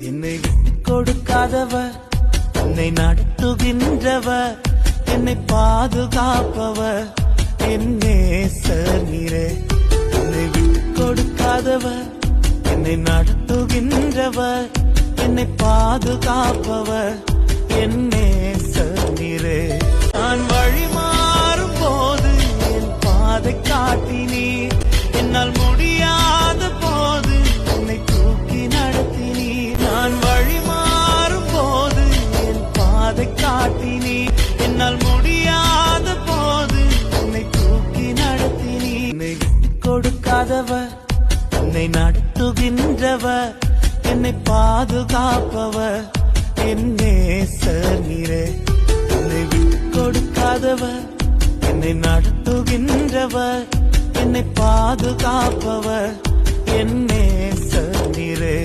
என்னை விட்டுக் கொடுக்காதவர், என்னை நடத்துகின்றவர், என்னை பாதுகாப்பவர் என் நேசர் நீரே. என்னை விட்டுக் கொடுக்காதவர், என்னை நடத்துகின்றவர், என்னை பாதுகாப்பவர் என் நேசர் நீரே. நான் வழி மாறும் போது என் பாதை காட்டினீர், என்னால் முடியாத போது என்னை தூக்கி நடத்தினீர். நான் வழி மாறும் போது என் பாதை காட்டினீர், என்னால் முடியாத போது என்னை தூக்கி நடத்தினீர். என்னை விட்டுக் கொடுக்காதவர், என்னை நடத்துகின்றவர், என்னை பாதுகாப்பவர் என் நேசர் நீரே. என்னை விட்டுக் கொடுக்காதவர், என்னை நடத்துகின்றவர், என்னை பாதுகாப்பவர் என் நேசர் நீரே.